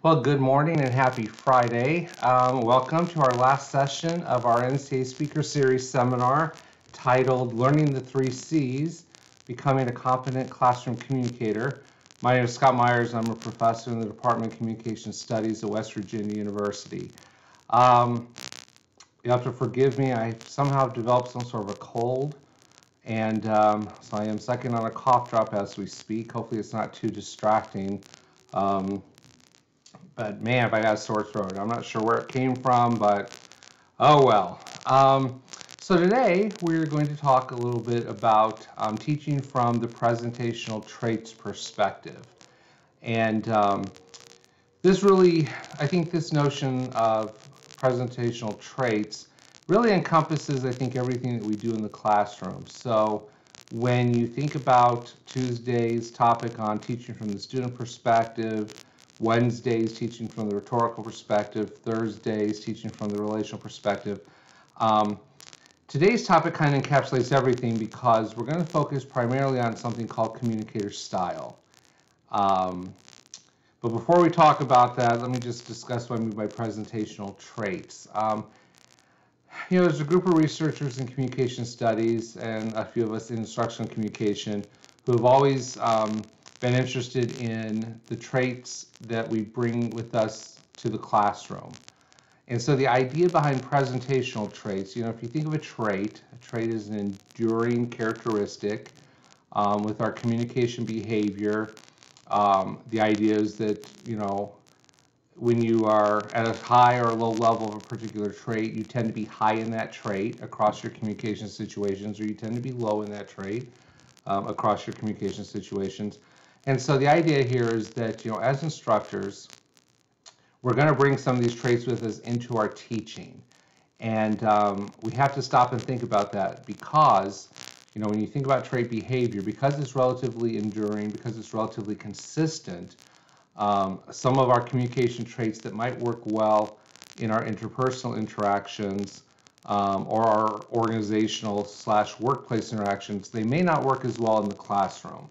Well, good morning and happy Friday. Welcome to our last session of our NCAA Speaker Series seminar titled Learning the Three C's, Becoming a Competent Classroom Communicator. My name is Scott Myers. I'm a professor in the Department of Communication Studies at West Virginia University. You have to forgive me, I somehow developed some sort of a cold, and so I am sucking on a cough drop as we speak. Hopefully it's not too distracting. But man, if I got a sore throat. I'm not sure where it came from, but oh well. So today we're going to talk a little bit about teaching from the presentational traits perspective. And this really, I think this notion of presentational traits really encompasses, I think, everything that we do in the classroom. So when you think about Tuesday's topic on teaching from the student perspective, Wednesdays teaching from the rhetorical perspective, Thursdays teaching from the relational perspective. Today's topic kind of encapsulates everything because we're going to focus primarily on something called communicator style. But before we talk about that, let me just discuss what I mean by presentational traits. There's a group of researchers in communication studies and a few of us in instructional communication who have always been interested in the traits that we bring with us to the classroom. And so the idea behind presentational traits, if you think of a trait is an enduring characteristic with our communication behavior. The idea is that, when you are at a high or low level of a particular trait, you tend to be high in that trait across your communication situations, or you tend to be low in that trait across your communication situations. And so the idea here is that, as instructors, we're going to bring some of these traits with us into our teaching. And we have to stop and think about that because, when you think about trait behavior, because it's relatively enduring, because it's relatively consistent, some of our communication traits that might work well in our interpersonal interactions or our organizational/workplace interactions, they may not work as well in the classroom.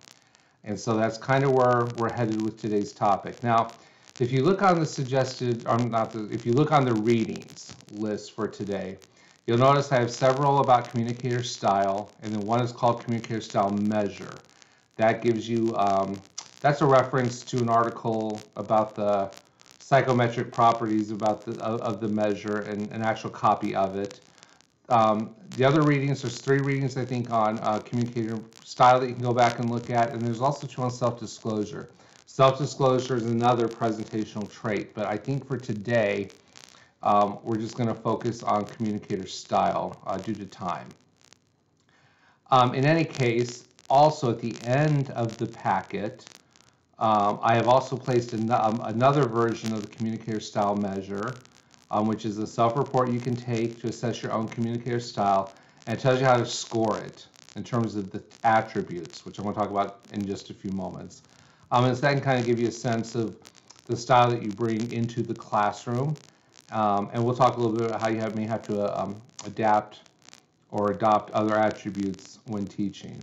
And so that's kind of where we're headed with today's topic. Now, if you look on the if you look on the readings list for today, you'll notice I have several about communicator style, and then one is called communicator style measure. That gives you, that's a reference to an article about the psychometric properties of the measure and an actual copy of it. The other readings, there's 3 readings, I think, on communicator style that you can go back and look at, and there's also 2 on self-disclosure. Self-disclosure is another presentational trait, but I think for today, we're just going to focus on communicator style due to time. In any case, also at the end of the packet, I have also placed another version of the communicator style measure, which is a self-report you can take to assess your own communicator style, and it tells you how to score it in terms of the attributes, which I'm going to talk about in just a few moments. And so that can kind of give you a sense of the style that you bring into the classroom, and we'll talk a little bit about how you may have to adapt or adopt other attributes when teaching.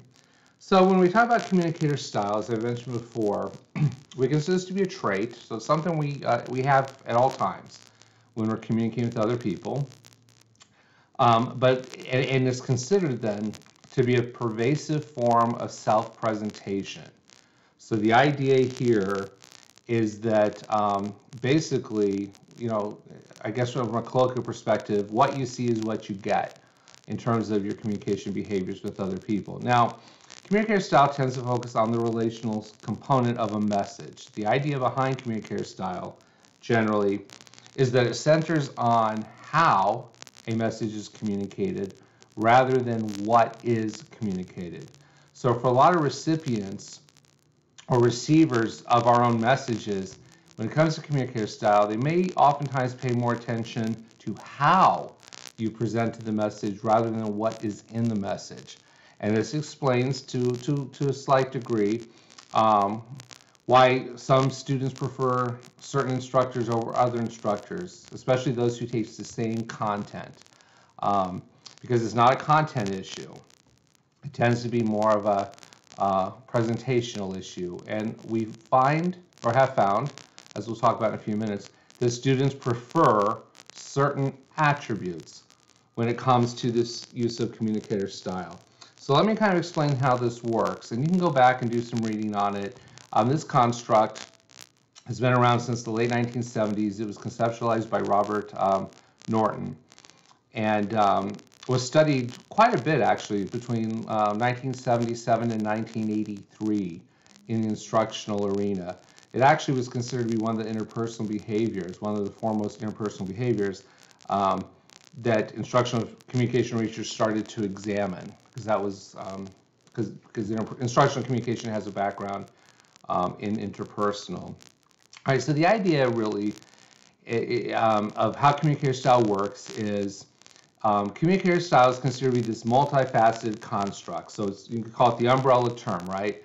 So when we talk about communicator style, as I mentioned before, we consider this to be a trait, so it's something we have at all times when we're communicating with other people, but it's considered then to be a pervasive form of self-presentation. So the idea here is that basically, I guess from a colloquial perspective, what you see is what you get in terms of your communication behaviors with other people. Now, communicator style tends to focus on the relational component of a message. The idea behind communicator style generally is that it centers on how a message is communicated rather than what is communicated. So for a lot of recipients or receivers of our own messages, when it comes to communicator style, they may oftentimes pay more attention to how you presented the message rather than what is in the message. And this explains to a slight degree why some students prefer certain instructors over other instructors, especially those who teach the same content, because it's not a content issue. It tends to be more of a presentational issue. And we find, or have found, as we'll talk about in a few minutes, that students prefer certain attributes when it comes to this use of communicator style. So let me kind of explain how this works, and you can go back and do some reading on it. This construct has been around since the late 1970s. It was conceptualized by Robert Norton, and was studied quite a bit actually between 1977 and 1983 in the instructional arena. It actually was considered to be one of the interpersonal behaviors, one of the foremost interpersonal behaviors that instructional communication researchers started to examine, because that was because instructional communication has a background in interpersonal. All right, so the idea really of how communicator style works is communicator style is considered to be this multifaceted construct. So you can call it the umbrella term, right?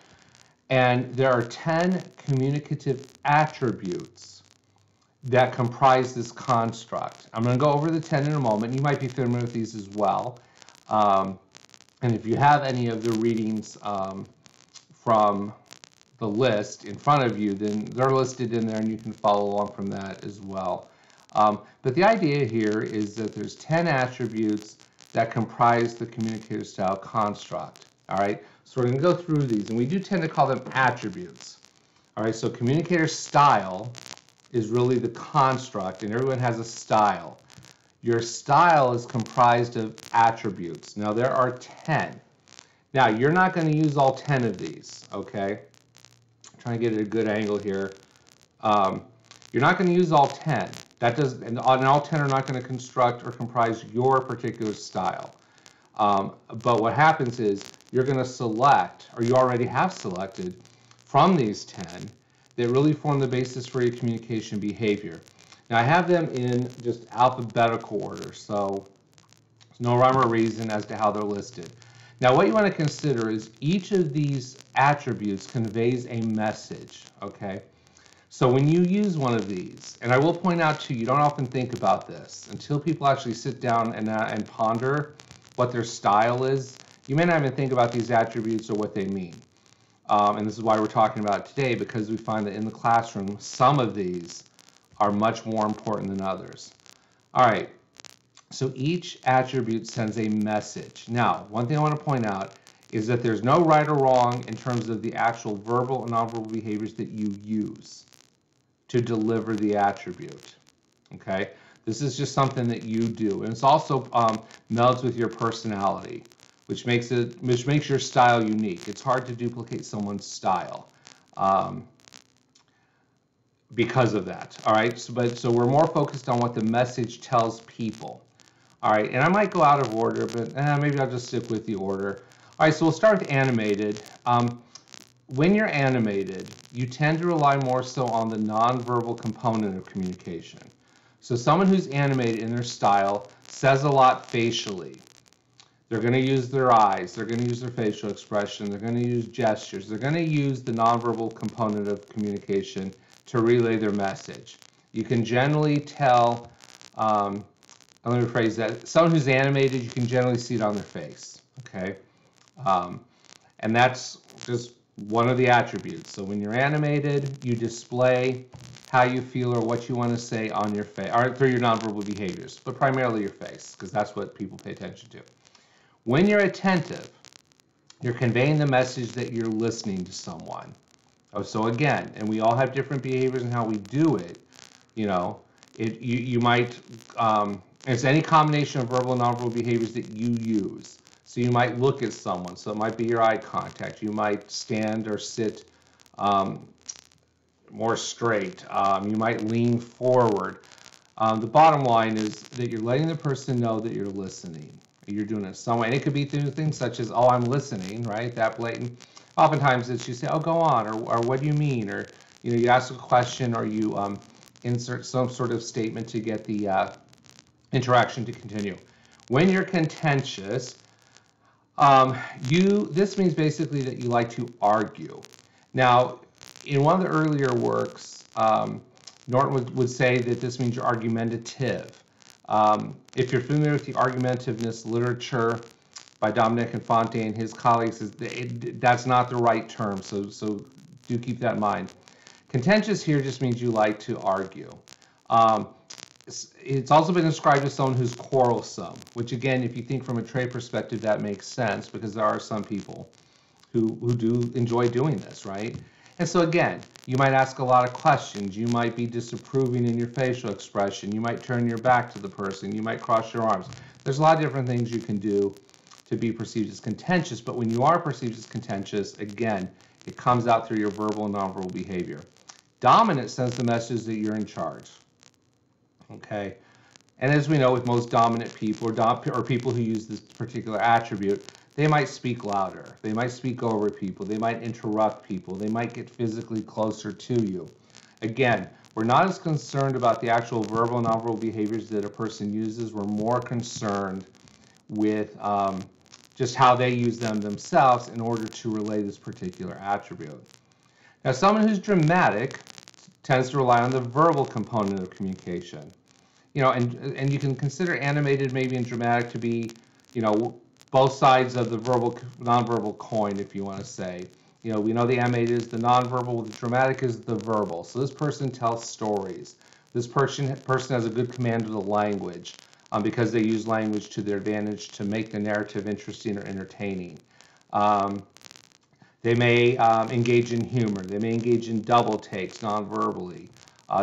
And there are 10 communicative attributes that comprise this construct. I'm going to go over the 10 in a moment. You might be familiar with these as well. And if you have any of the readings from the list in front of you, then they're listed in there and you can follow along from that as well. But the idea here is that there's 10 attributes that comprise the communicator style construct. All right, so we're going to go through these, and we do tend to call them attributes. All right, so communicator style is really the construct, and everyone has a style. Your style is comprised of attributes. Now, there are 10. Now, you're not going to use all 10 of these, okay? I'm trying to get at a good angle here. You're not going to use all 10. That does, and all 10 are not going to construct or comprise your particular style. But what happens is you're going to select, or you already have selected, from these 10 that really form the basis for your communication behavior. Now, I have them in just alphabetical order, so there's no rhyme or reason as to how they're listed. Now, what you want to consider is each of these attributes conveys a message, okay? So when you use one of these, and I will point out too, you don't often think about this until people actually sit down and ponder what their style is. You may not even think about these attributes or what they mean. And this is why we're talking about it today, because we find that in the classroom, some of these are much more important than others. All right, so each attribute sends a message. Now, one thing I want to point out is that there's no right or wrong in terms of the actual verbal and nonverbal behaviors that you use to deliver the attribute, okay? This is just something that you do, and it's also melds with your personality, which makes your style unique. It's hard to duplicate someone's style because of that. All right, so we're more focused on what the message tells people. All right, and I might go out of order, but maybe I'll just stick with the order. All right, so we'll start with animated. When you're animated, you tend to rely more so on the nonverbal component of communication. So someone who's animated in their style says a lot facially. They're going to use their eyes, they're going to use their facial expression, they're going to use gestures, they're going to use the nonverbal component of communication to relay their message. You can generally tell, let me rephrase that, someone who's animated, you can generally see it on their face, okay? And that's just one of the attributes. So when you're animated, you display how you feel or what you want to say on your face, or through your nonverbal behaviors, but primarily your face, because that's what people pay attention to. When you're attentive, you're conveying the message that you're listening to someone. Oh, so again, and we all have different behaviors in how we do it. You know, you might, it's any combination of verbal and nonverbal behaviors that you use. So you might look at someone, so it might be your eye contact. You might stand or sit more straight. You might lean forward. The bottom line is that you're letting the person know that you're listening. You're doing it some way. And it could be through things such as, oh, I'm listening, right? That blatant. Oftentimes it's you say, oh, go on, or what do you mean? Or, you know, you ask a question, or you insert some sort of statement to get the interaction to continue. When you're contentious, this means basically that you like to argue. Now, in one of the earlier works, Norton would say that this means you're argumentative. If you're familiar with the argumentiveness literature by Dominic Infante and his colleagues, that's not the right term, so do keep that in mind. Contentious here just means you like to argue. Um, it's also been described as someone who's quarrelsome, which again, if you think from a trait perspective, that makes sense because there are some people who do enjoy doing this, right? And so again, you might ask a lot of questions. You might be disapproving in your facial expression. You might turn your back to the person. You might cross your arms. There's a lot of different things you can do to be perceived as contentious, but when you are perceived as contentious, again, it comes out through your verbal and nonverbal behavior. Dominant sends the message that you're in charge, okay? And as we know, with most dominant people or people who use this particular attribute, they might speak louder. They might speak over people. They might interrupt people. They might get physically closer to you. Again, we're not as concerned about the actual verbal and nonverbal behaviors that a person uses. We're more concerned with just how they use them themselves in order to relay this particular attribute. Now, someone who's dramatic tends to rely on the verbal component of communication. You know, and you can consider animated maybe and dramatic to be, you know, both sides of the verbal nonverbal coin, if you want to say. You know, we know the animated is the nonverbal, the dramatic is the verbal. So this person tells stories. This person has a good command of the language because they use language to their advantage to make the narrative interesting or entertaining. They may engage in humor. They may engage in double takes nonverbally.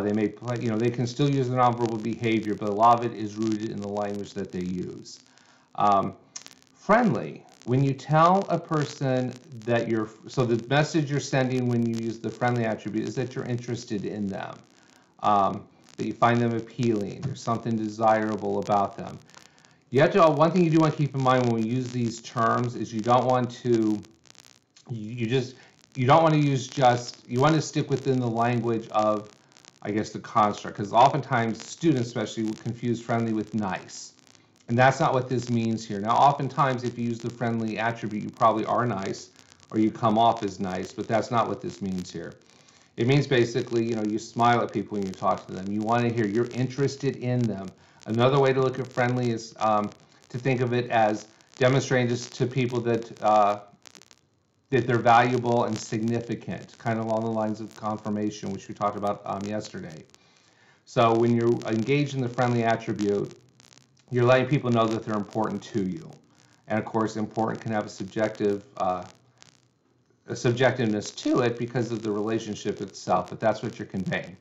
They may play, you know, they can still use the nonverbal behavior, but a lot of it is rooted in the language that they use. Friendly. When you tell a person that so the message you're sending when you use the friendly attribute is that you're interested in them, that you find them appealing, there's something desirable about them. You have to, one thing you do want to keep in mind when we use these terms is you don't want to, you don't want to use you want to stick within the language of, I guess, the construct, because oftentimes students especially would confuse friendly with nice. And that's not what this means here. Now, oftentimes, if you use the friendly attribute, you probably are nice, or you come off as nice, but that's not what this means here. It means basically, you know, you smile at people when you talk to them. You want to hear you're interested in them. Another way to look at friendly is to think of it as demonstrating just to people that that they're valuable and significant, kind of along the lines of confirmation, which we talked about yesterday. So when you're engaged in the friendly attribute, you're letting people know that they're important to you. And of course, important can have a subjectiveness to it because of the relationship itself, but that's what you're conveying.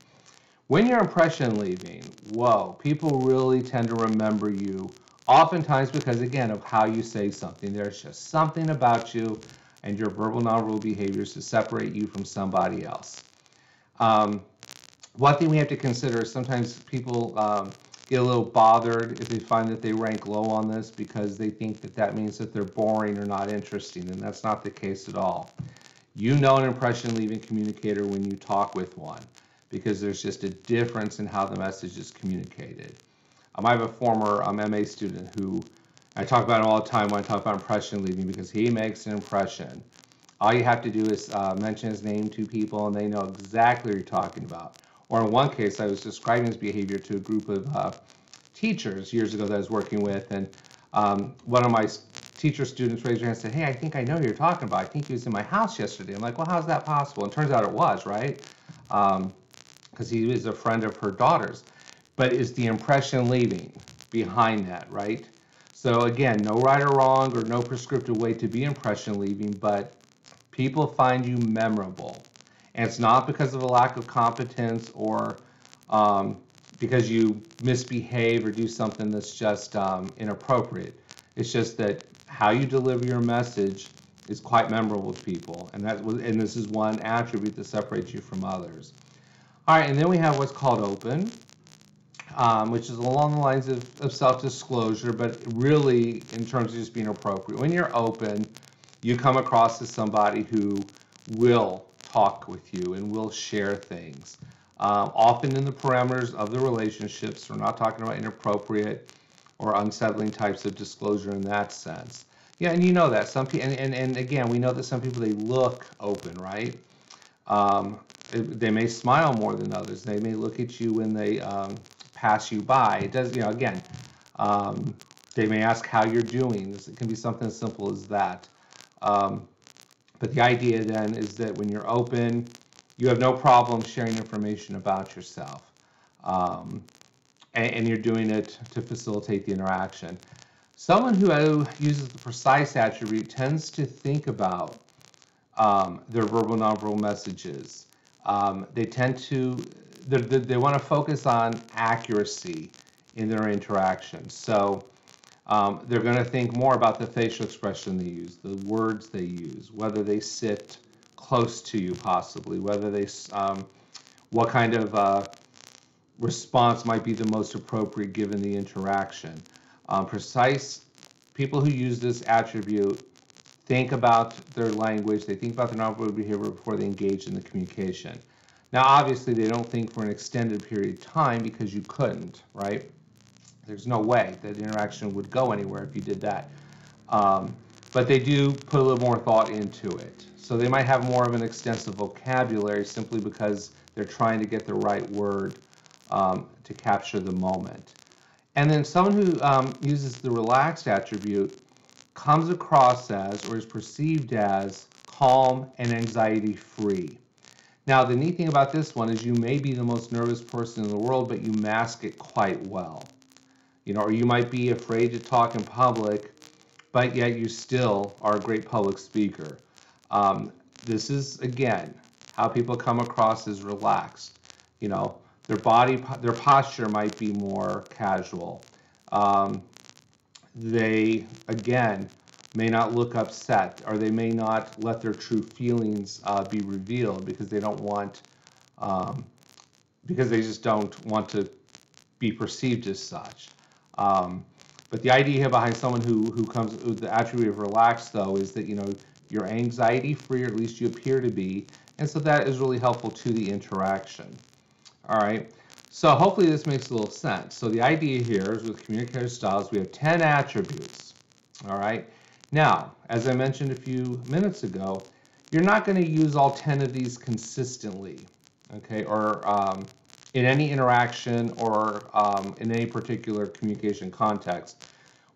When you're impression leaving, whoa, people really tend to remember you, oftentimes because, again, of how you say something. There's just something about you and your verbal nonverbal behaviors to separate you from somebody else. One thing we have to consider is sometimes people get a little bothered if they find that they rank low on this because they think that that means that they're boring or not interesting, and that's not the case at all. You know an impression leaving communicator when you talk with one because there's just a difference in how the message is communicated. I have a former MA student who I talk about him all the time when I talk about impression leaving because he makes an impression. All you have to do is mention his name to people and they know exactly what you're talking about. Or in one case, I was describing his behavior to a group of teachers years ago that I was working with, and one of my teacher students raised their hand and said, "Hey, I think I know who you're talking about. I think he was in my house yesterday." I'm like, "Well, how's that possible?" And it turns out it was, right? Because he was a friend of her daughter's. But is the impression leaving behind that, right? So again, no right or wrong or no prescriptive way to be impression leaving, but people find you memorable. And it's not because of a lack of competence or because you misbehave or do something that's just inappropriate. It's just that how you deliver your message is quite memorable to people, and this is one attribute that separates you from others. All right, and then we have what's called open, which is along the lines of self-disclosure, but really in terms of just being appropriate. When you're open, you come across as somebody who will talk with you and will share things. Often in the parameters of the relationships. We're not talking about inappropriate or unsettling types of disclosure in that sense. Yeah, and you know that some people, and again, we know that some people, they look open, right? They may smile more than others. They may look at you when they pass you by. It does, you know, again, they may ask how you're doing. It can be something as simple as that. But the idea then is that when you're open, you have no problem sharing information about yourself. And you're doing it to facilitate the interaction. Someone who uses the precise attribute tends to think about their verbal nonverbal messages. They tend to, they want to focus on accuracy in their interactions. So they're going to think more about the facial expression they use, the words they use, whether they sit close to you possibly, whether they, what kind of response might be the most appropriate given the interaction. Precise people who use this attribute think about their language, they think about their nonverbal behavior before they engage in the communication. Now, obviously, they don't think for an extended period of time because you couldn't, right? There's no way that the interaction would go anywhere if you did that. But they do put a little more thought into it. So they might have more of an extensive vocabulary simply because they're trying to get the right word to capture the moment. And then someone who uses the relaxed attribute comes across as, or is perceived as, calm and anxiety-free. Now, the neat thing about this one is you may be the most nervous person in the world, but you mask it quite well. You know, or you might be afraid to talk in public, but yet you still are a great public speaker. This is, again, how people come across as relaxed. You know, their posture might be more casual. They, again, may not look upset, or they may not let their true feelings be revealed because they don't want, because they just don't want to be perceived as such. But the idea behind someone who comes with the attribute of relaxed, though, is that, you know, you're anxiety-free, or at least you appear to be, and so that is really helpful to the interaction. All right, so hopefully this makes a little sense. So the idea here is with communicator styles, we have 10 attributes. All right, now, as I mentioned a few minutes ago, you're not going to use all 10 of these consistently, okay, or in any interaction or in any particular communication context.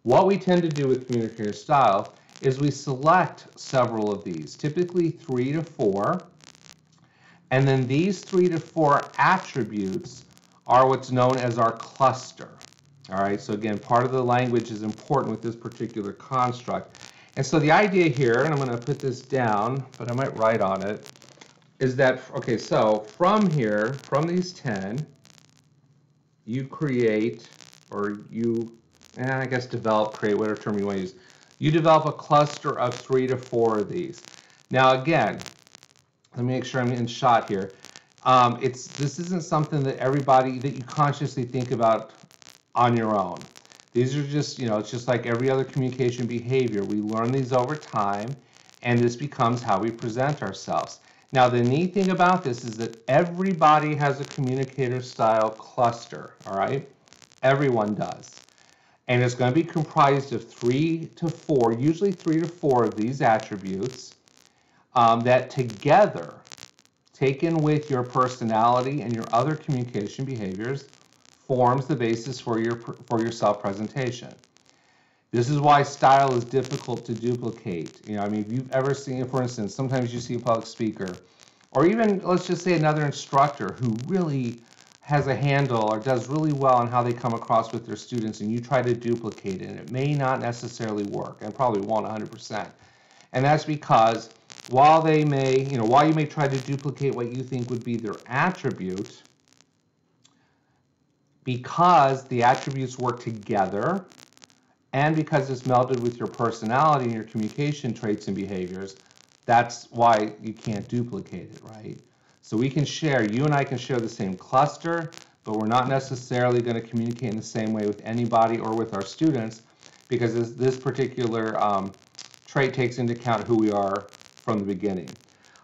What we tend to do with communicator style is we select several of these, typically 3 to 4, and then these 3 to 4 attributes are what's known as our cluster. All right, so again, part of the language is important with this particular construct. And so the idea here, and I'm going to put this down, but I might write on it, is that, okay, so from here, from these 10, you create, or you, I guess develop, create, whatever term you want to use, you develop a cluster of 3 to 4 of these. Now again, let me make sure I'm in shot here. This isn't something that that you consciously think about on your own. These are just, you know, it's just like every other communication behavior. We learn these over time, and this becomes how we present ourselves. Now, the neat thing about this is that everybody has a communicator style cluster, all right? Everyone does. And it's going to be comprised of 3 to 4, usually 3 to 4 of these attributes that together, taken with your personality and your other communication behaviors, forms the basis for your self-presentation. This is why style is difficult to duplicate. You know, I mean, if you've ever seen, for instance, sometimes you see a public speaker, or even, let's just say, another instructor who really has a handle or does really well on how they come across with their students, and you try to duplicate it, and it may not necessarily work, and probably won't 100%. And that's because while you may try to duplicate what you think would be their attribute, because the attributes work together, and because it's melded with your personality and your communication traits and behaviors, that's why you can't duplicate it, right? So we can share, you and I can share the same cluster, but we're not necessarily going to communicate in the same way with anybody or with our students, because this particular trait takes into account who we are from the beginning.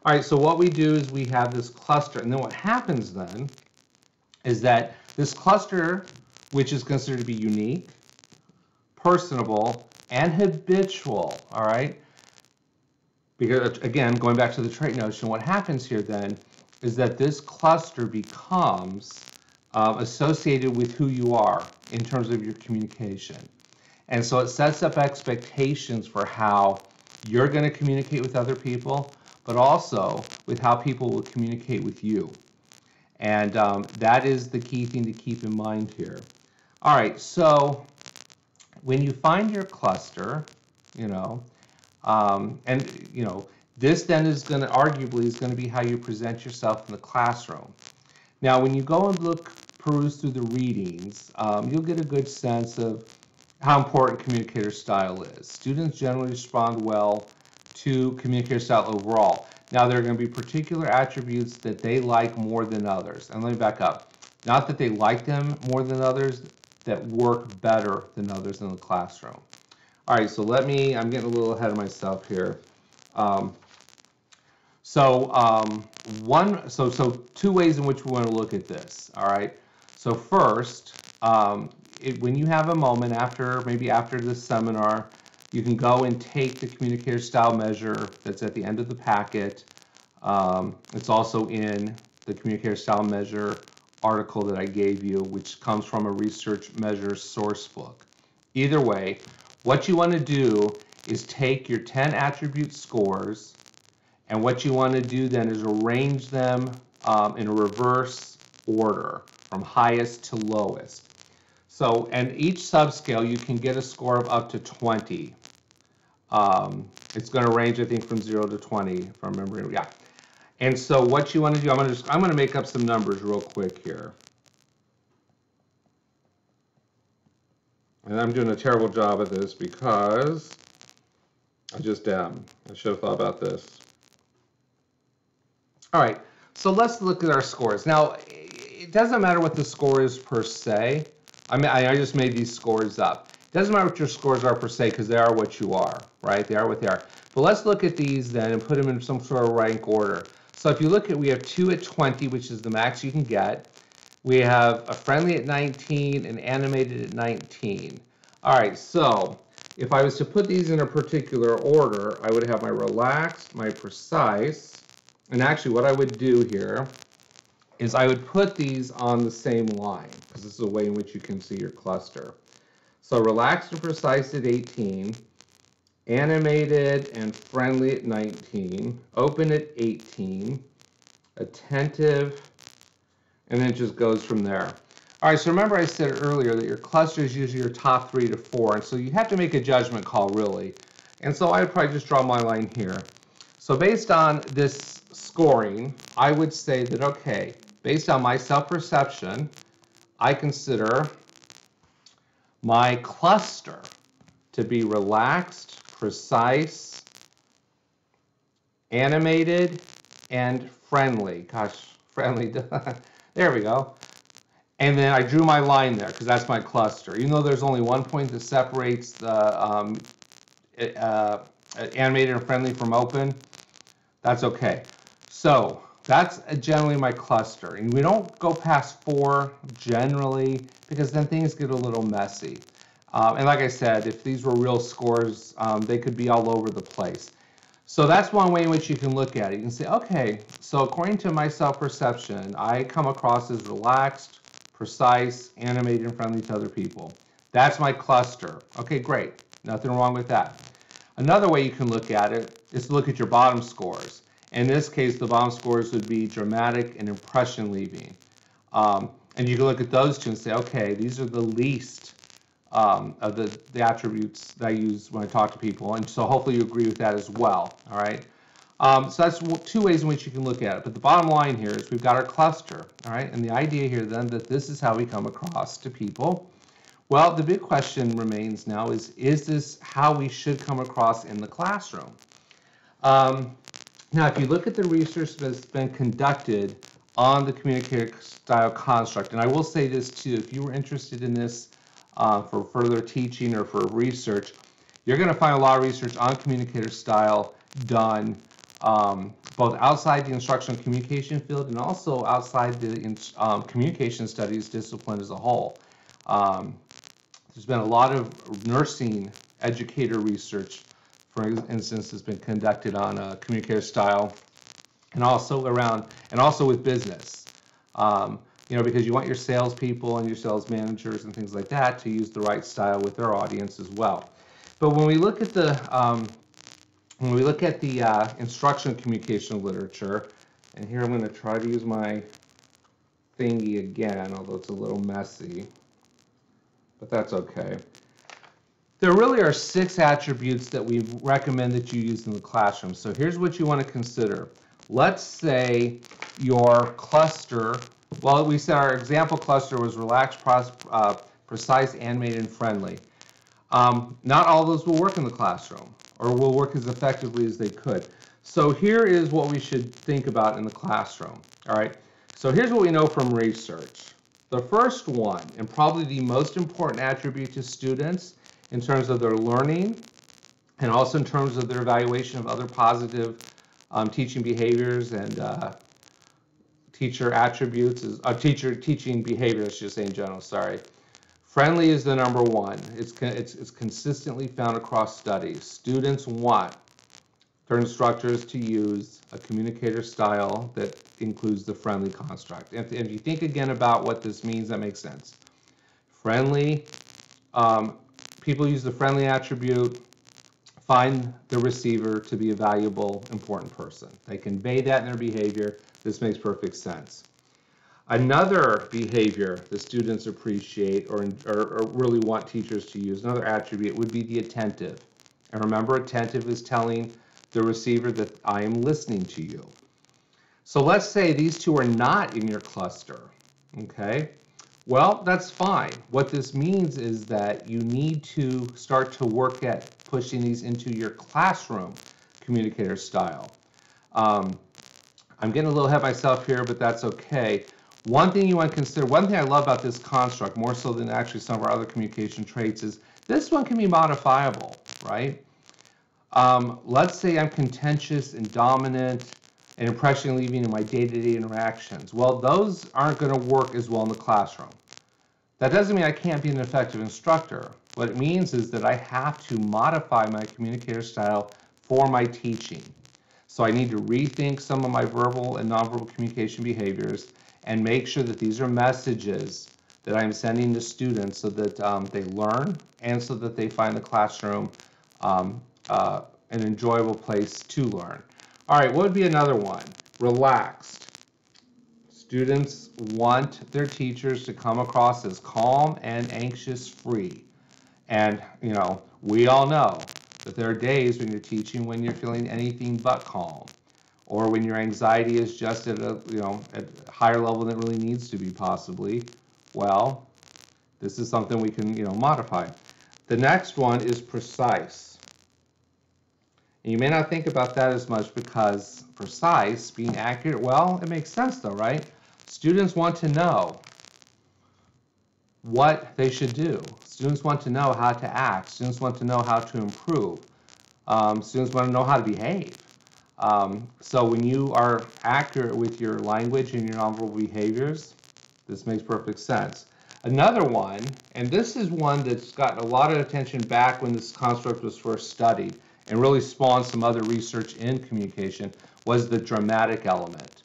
All right, so what we do is we have this cluster, and then what happens then is that this cluster, which is considered to be unique, personable, and habitual, all right? Because, again, going back to the trait notion, what happens here then is that this cluster becomes associated with who you are in terms of your communication. And so it sets up expectations for how you're going to communicate with other people, but also with how people will communicate with you. And that is the key thing to keep in mind here. All right, so when you find your cluster, this then is going to arguably is going to be how you present yourself in the classroom. Now, when you go and peruse through the readings, you'll get a good sense of how important communicator style is. Students generally respond well to communicator style overall. Now, there are going to be particular attributes that they like more than others. And let me back up. Not that they like them more than others, that work better than others in the classroom. All right, so I'm getting a little ahead of myself here. So two ways in which we want to look at this. All right. So first, when you have a moment maybe after this seminar, you can go and take the communicator style measure that's at the end of the packet. It's also in the communicator style measure article that I gave you, which comes from a research measure source book. Either way, what you want to do is take your 10 attribute scores, and what you want to do then is arrange them in a reverse order from highest to lowest. So, and each subscale you can get a score of up to 20. It's going to range, I think, from 0 to 20, if I remember. Yeah. And so what you want to do, I'm going to make up some numbers real quick here. And I'm doing a terrible job at this because I just am. I should have thought about this. All right, so let's look at our scores. Now, it doesn't matter what the score is per se. I just made these scores up. It doesn't matter what your scores are per se, because they are what you are, right? They are what they are. But let's look at these then and put them in some sort of rank order. So if you look we have 2 at 20, which is the max you can get. We have a friendly at 19 and animated at 19. All right, so if I was to put these in a particular order, I would have my relaxed, my precise, and actually what I would do here is I would put these on the same line, because this is a way in which you can see your cluster. So relaxed and precise at 18, animated and friendly at 19, open at 18, attentive, and then it just goes from there. All right, so remember I said earlier that your cluster is usually your top 3 to 4, and so you have to make a judgment call, really. And so I would probably just draw my line here. So based on this scoring, I would say that, okay, based on my self-perception, I consider my cluster to be relaxed, precise, animated, and friendly. Gosh, friendly. There we go. And then I drew my line there because that's my cluster. Even though there's only one point that separates the animated and friendly from open, that's okay. So that's generally my cluster. And we don't go past 4 generally because then things get a little messy. And like I said, if these were real scores, they could be all over the place. So that's one way in which you can look at it. You can say, okay, so according to my self-perception, I come across as relaxed, precise, animated, and friendly to other people. That's my cluster. Okay, great. Nothing wrong with that. Another way you can look at it is to look at your bottom scores. In this case, the bottom scores would be dramatic and impression leaving. And you can look at those two and say, okay, these are the least of the attributes that I use when I talk to people. And so hopefully you agree with that as well. All right. So that's 2 ways in which you can look at it. But the bottom line here is we've got our cluster. All right. And the idea here then that this is how we come across to people. Well, the big question remains now is this how we should come across in the classroom? Now, if you look at the research that's been conducted on the communicator style construct, and I will say this too, if you were interested in this for further teaching or for research, you're going to find a lot of research on communicator style done both outside the instructional communication field and also outside the communication studies discipline as a whole. There's been a lot of nursing educator research, for instance, has been conducted on communicator style, and also with business. Because you want your salespeople and your sales managers and things like that to use the right style with their audience as well. But when we look at the when we look at the instructional communication literature, and here I'm going to try to use my thingy again, although it's a little messy, but that's okay. There really are 6 attributes that we recommend that you use in the classroom. So here's what you want to consider. Let's say your cluster, well, we said our example cluster was relaxed, precise, animated, and friendly. Not all those will work in the classroom or will work as effectively as they could. So here is what we should think about in the classroom. All right. So here's what we know from research. The first one, and probably the most important attribute to students in terms of their learning and also in terms of their evaluation of other positive teaching behaviors and teacher attributes, is teaching behaviors, I should say in general, sorry. Friendly is the number one. It's consistently found across studies. Students want their instructors to use a communicator style that includes the friendly construct. If you think again about what this means, that makes sense. Friendly, people use the friendly attribute, find the receiver to be a valuable, important person. They convey that in their behavior. This makes perfect sense. Another behavior the students appreciate or really want teachers to use, another attribute would be the attentive. And remember, attentive is telling the receiver that I am listening to you. So let's say these two are not in your cluster, okay? Well, that's fine. What this means is that you need to start to work at pushing these into your classroom communicator style. I'm getting a little ahead of myself here, but that's okay. One thing you want to consider, one thing I love about this construct, more so than actually some of our other communication traits, is this one can be modifiable, right? Let's say I'm contentious and dominant and impression leaving in my day-to-day interactions. Well, those aren't going to work as well in the classroom. That doesn't mean I can't be an effective instructor. What it means is that I have to modify my communicator style for my teaching. So I need to rethink some of my verbal and nonverbal communication behaviors and make sure that these are messages that I'm sending to students so that they learn and so that they find the classroom an enjoyable place to learn. All right, what would be another one? Relaxed. Students want their teachers to come across as calm and anxious-free. And, you know, we all know that there are days when you're teaching when you're feeling anything but calm, or when your anxiety is just at a, at a higher level than it really needs to be possibly. Well, this is something we can, modify. The next one is precise. And you may not think about that as much because precise, being accurate, well, it makes sense though, right? Students want to know what they should do. Students want to know how to act. Students want to know how to improve. Students want to know how to behave. So when you are accurate with your language and your nonverbal behaviors, this makes perfect sense. Another one, and this is one that's gotten a lot of attention back when this construct was first studied and really spawned some other research in communication, was the dramatic element.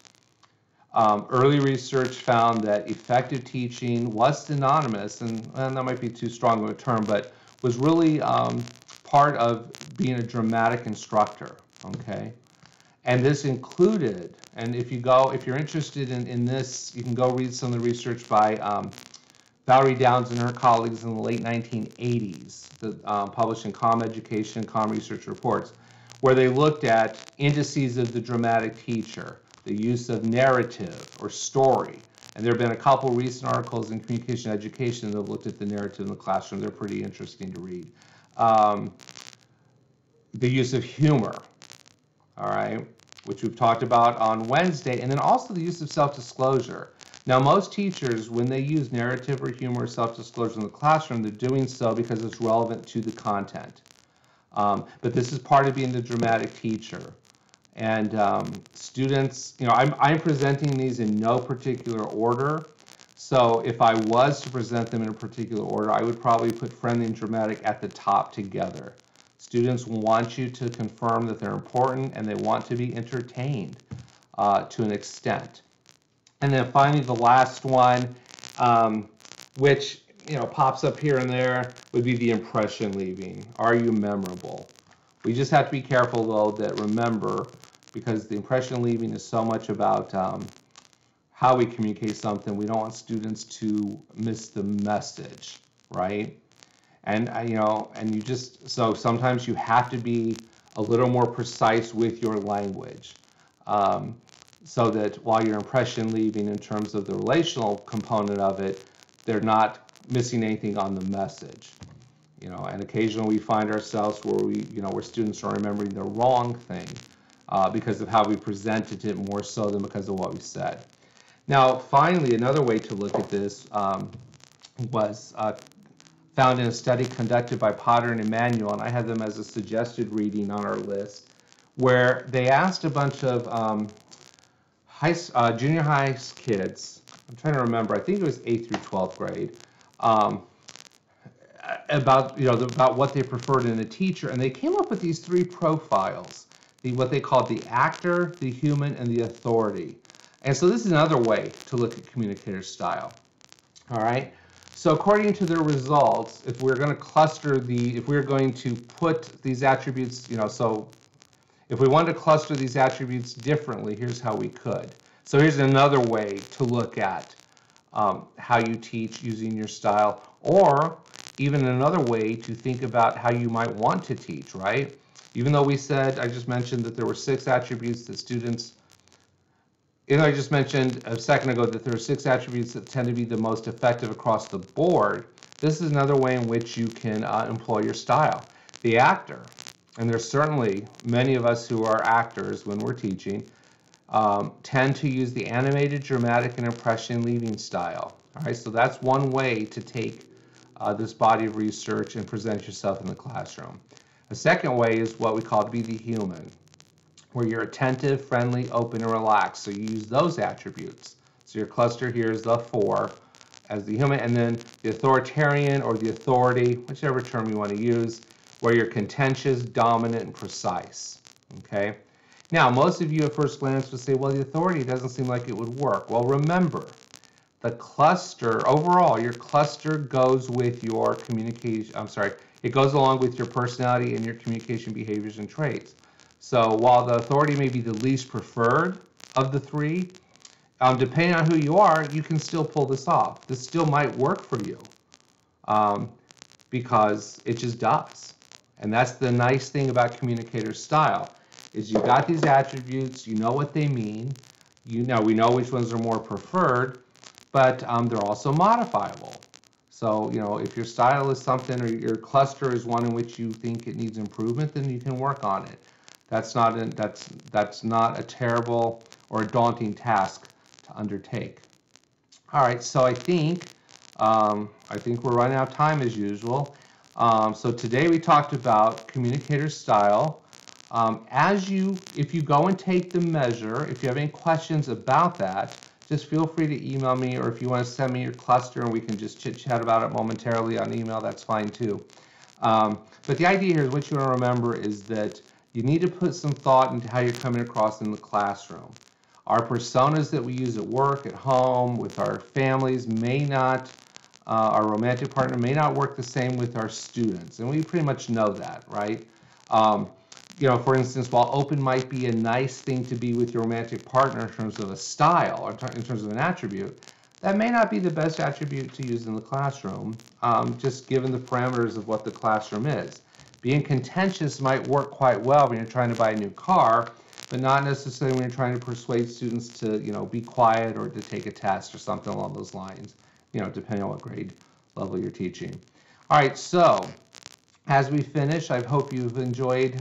Early research found that effective teaching was synonymous, and that might be too strong of a term, but was really part of being a dramatic instructor, okay? And this included, and if you're interested in this, you can go read some of the research by Valerie Downs and her colleagues in the late 1980s, published in Comm Education, Comm Research Reports, where they looked at indices of the dramatic teacher, the use of narrative or story. And there have been a couple recent articles in Communication Education that have looked at the narrative in the classroom. They're pretty interesting to read. The use of humor, all right, which we've talked about on Wednesday, and then also the use of self-disclosure. Now, most teachers, when they use narrative or humor or self-disclosure in the classroom, they're doing so because it's relevant to the content. But this is part of being the dramatic teacher. And students, I'm presenting these in no particular order. So if I was to present them in a particular order, I would probably put friendly and dramatic at the top together. Students want you to confirm that they're important and they want to be entertained to an extent. And then finally, the last one, which pops up here and there, would be the impression leaving. Are you memorable? We just have to be careful, though, that remember, because the impression leaving is so much about how we communicate something, we don't want students to miss the message, right? And and you just, so sometimes you have to be a little more precise with your language, so that while your impression leaving in terms of the relational component of it, they're not missing anything on the message. And occasionally we find ourselves where where students are remembering the wrong thing because of how we presented it more so than because of what we said. Now, finally, another way to look at this was found in a study conducted by Potter and Emanuel, and I had them as a suggested reading on our list, where they asked a bunch of junior high kids, I'm trying to remember, I think it was 8th through 12th grade, about what they preferred in a teacher, and they came up with these 3 profiles, what they called the actor, the human, and the authority. And so this is another way to look at communicator style. All right. So according to their results, if we're going to if we're going to put these attributes, so if we wanted to cluster these attributes differently, here's how we could. So here's another way to look at how you teach using your style, or even another way to think about how you might want to teach, right? Even though I just mentioned that there were 6 attributes that students, I just mentioned a second ago that there are 6 attributes that tend to be the most effective across the board, this is another way in which you can employ your style. The actor, and there's certainly many of us who are actors when we're teaching, tend to use the animated, dramatic, and impression leaving style. All right, so that's one way to take this body of research and present yourself in the classroom. A second way is what we call to be the human, where you're attentive, friendly, open, and relaxed. So you use those attributes. So your cluster here is the 4 as the human, and then the authoritarian or the authority, whichever term you want to use, where you're contentious, dominant, and precise. Okay. Now, most of you at first glance would say, well, the authority doesn't seem like it would work. Well, remember, the cluster, overall, your cluster goes with your communication, it goes along with your personality and your communication behaviors and traits. So while the authority may be the least preferred of the 3, depending on who you are, you can still pull this off. This still might work for you because it just does. And that's the nice thing about communicator style, is you've got these attributes, you know what they mean, we know which ones are more preferred, but they're also modifiable. So, if your style is something, or your cluster is one in which you think it needs improvement, then you can work on it. That's not a terrible or a daunting task to undertake. All right, so I think we're running out of time as usual. So today we talked about communicator style. If you go and take the measure, if you have any questions about that, just feel free to email me, or if you want to send me your cluster and we can just chit-chat about it momentarily on email, that's fine too. But the idea here is, what you want to remember is that you need to put some thought into how you're coming across in the classroom. Our personas that we use at work, at home, with our families our romantic partner may not work the same with our students, and we pretty much know that, right? For instance, while open might be a nice thing to be with your romantic partner in terms of a style, or in terms of an attribute, that may not be the best attribute to use in the classroom, just given the parameters of what the classroom is. Being contentious might work quite well when you're trying to buy a new car, but not necessarily when you're trying to persuade students to, be quiet or to take a test or something along those lines, depending on what grade level you're teaching. All right, so as we finish, I hope you've enjoyed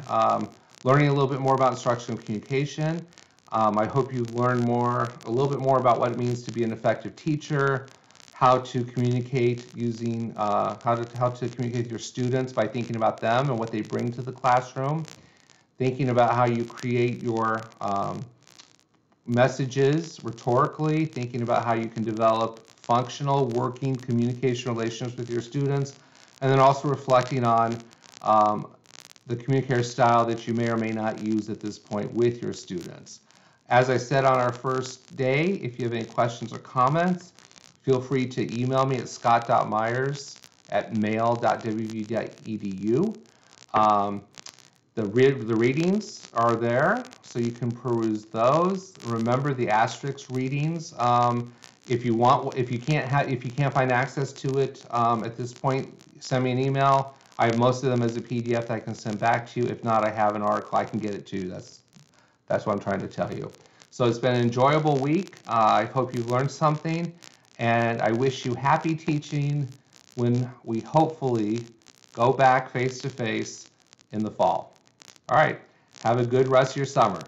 learning a little bit more about instructional communication. I hope you've learned a little bit more about what it means to be an effective teacher, how to communicate using, how to communicate with your students by thinking about them and what they bring to the classroom, thinking about how you create your messages rhetorically, thinking about how you can develop functional, working communication relationships with your students, and then also reflecting on the communicator style that you may or may not use at this point with your students. As I said on our first day, if you have any questions or comments, feel free to email me at scott.myers@mail.wvu.edu. The readings are there, so you can peruse those. Remember the asterisk readings. If you can't find access to it at this point, send me an email. I have most of them as a PDF that I can send back to you. If not, I have an article I can get it to you. That's what I'm trying to tell you. So it's been an enjoyable week. I hope you've learned something, and I wish you happy teaching when we hopefully go back face to face in the fall. All right, have a good rest of your summer.